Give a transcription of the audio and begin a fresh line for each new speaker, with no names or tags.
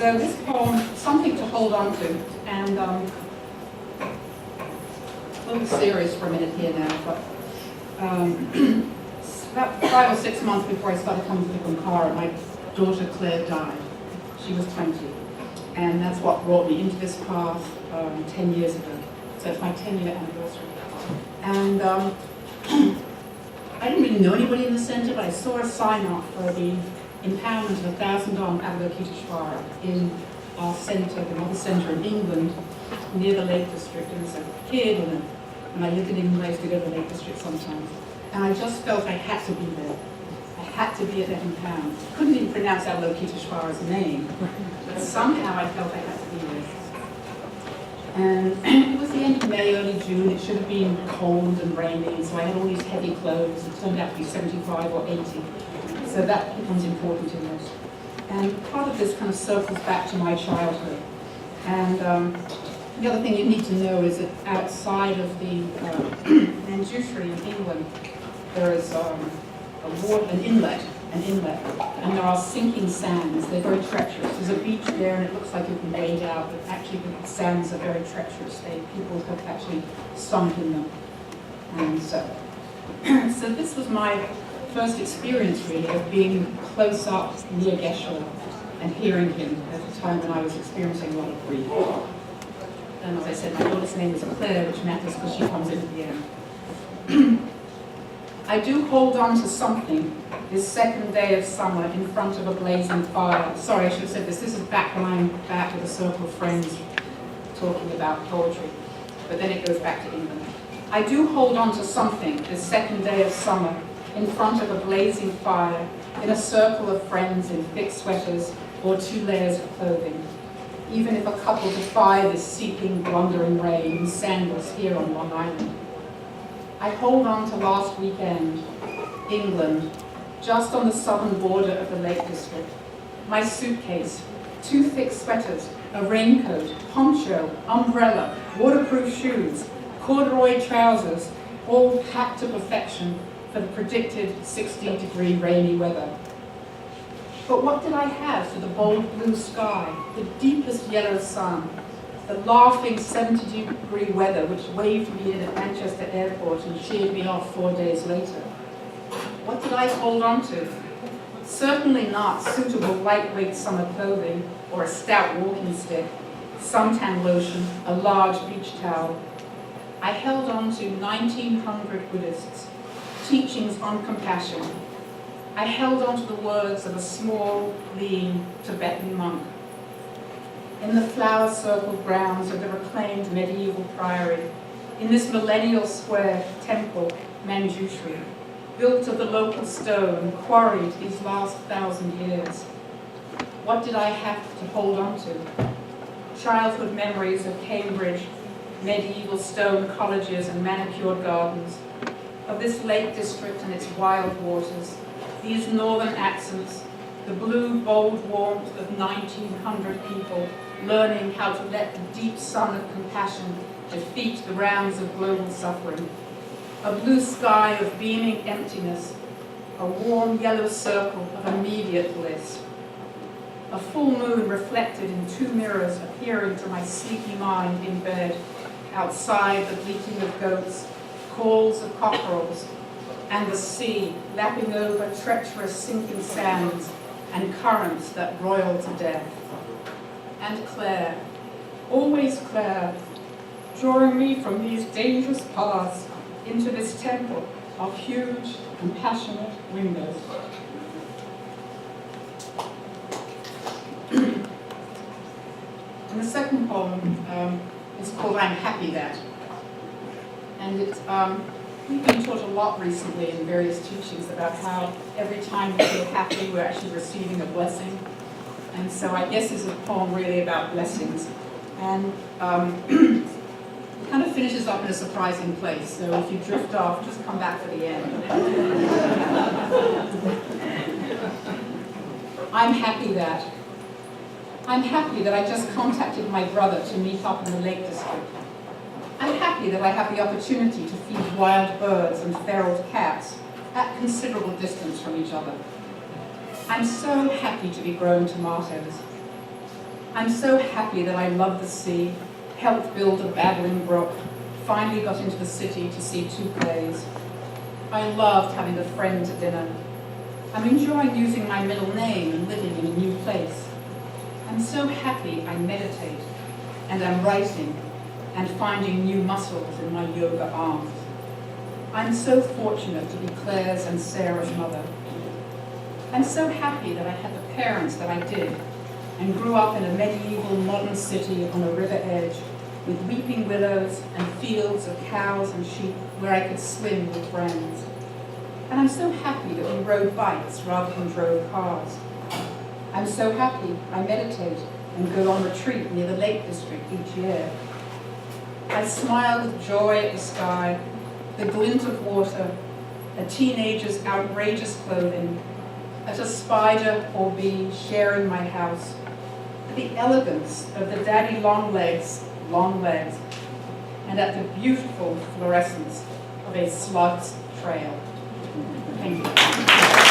So this poem, something to hold on to, and a little serious for a minute here now, but about 5 or 6 months before I started coming to Dipamkara, my daughter Claire died. She was 20, and that's what brought me into this path 10 years ago. So it's my 10-year anniversary. And I didn't really know anybody in the centre, but I saw a sign up for the empowerment of 1,000 Avalokiteshvara in our centre, the mother centre in England, near the Lake District. And as a kid, and I lived in England, I used to go to the Lake District sometimes. And I just felt I had to be there. I had to be at that empowerment. I couldn't even pronounce Avalokiteshvara's name, but somehow I felt I had to be there. And it was the end of May, early June. It should have been cold and rainy, so I had all these heavy clothes. It turned out to be 75 or 80. So that becomes important in this. And part of this kind of circles back to my childhood. And the other thing you need to know is that outside of the Manjushri in England, there is an inlet, and there are sinking sands. They're very treacherous. There's a beach there, and it looks like you can wade out, but actually the sands are very treacherous. People have actually sunk in them. And so this was my first experience, really, of being close up near Geshe and hearing him at a time when I was experiencing a lot of grief. And as I said, my daughter's name is Claire, which matters because she comes in at the end. I do hold on to something this second day of summer in front of a blazing fire. Sorry, I should have said this. This is back when I'm back with a circle of friends talking about poetry. But then it goes back to England. I do hold on to something this second day of summer in front of a blazing fire in a circle of friends in thick sweaters or 2 layers of clothing. Even if a couple defy this seeping, blundering rain in sandals here on Long Island. I hold on to last weekend, England, just on the southern border of the Lake District. My suitcase, 2 thick sweaters, a raincoat, poncho, umbrella, waterproof shoes, corduroy trousers, all packed to perfection for the predicted 60-degree rainy weather. But what did I have for the bold blue sky, the deepest yellow sun, the laughing 70-degree weather which waved me in at Manchester Airport and cheered me off 4 days later? What did I hold on to? Certainly not suitable lightweight summer clothing or a stout walking stick, suntan lotion, a large beach towel. I held on to 1900 Buddhists, teachings on compassion. I held on to the words of a small, lean Tibetan monk. In the flower-circled grounds of the reclaimed medieval priory, in this millennial square temple, Manjushri, built of the local stone, quarried these last 1,000 years. What did I have to hold on to? Childhood memories of Cambridge, medieval stone colleges and manicured gardens, of this Lake District and its wild waters, these northern accents, the blue, bold warmth of 1,900 people learning how to let the deep sun of compassion defeat the rounds of global suffering, a blue sky of beaming emptiness, a warm yellow circle of immediate bliss, a full moon reflected in 2 mirrors appearing to my sleepy mind in bed, outside the bleating of goats, calls of cockerels, and the sea lapping over treacherous sinking sands and currents that roil to death. And Claire, always Claire, drawing me from these dangerous paths into this temple of huge and passionate windows. And the second poem is called I'm Happy That. And it's, we've been taught a lot recently in various teachings about how every time we feel happy, we're actually receiving a blessing. And so I guess this is a poem really about blessings. And it kind of finishes up in a surprising place. So if you drift off, just come back for the end. I'm happy that. I'm happy that I just contacted my brother to meet up in the Lake District. I'm happy that I have the opportunity to feed wild birds and feral cats at considerable distance from each other. I'm so happy to be growing tomatoes. I'm so happy that I love the sea, helped build a babbling brook, finally got into the city to see 2 plays. I loved having a friend at dinner. I'm enjoying using my middle name and living in a new place. I'm so happy I meditate, and I'm writing, and finding new muscles in my yoga arms. I'm so fortunate to be Claire's and Sarah's mother. I'm so happy that I had the parents that I did, and grew up in a medieval modern city on a river edge, with weeping willows and fields of cows and sheep where I could swim with friends. And I'm so happy that we rode bikes rather than drove cars. I'm so happy I meditate and go on retreat near the Lake District each year. I smile with joy at the sky, the glint of water, a teenager's outrageous clothing, at a spider or bee sharing my house, at the elegance of the daddy long legs, and at the beautiful fluorescence of a slug's trail. Thank you.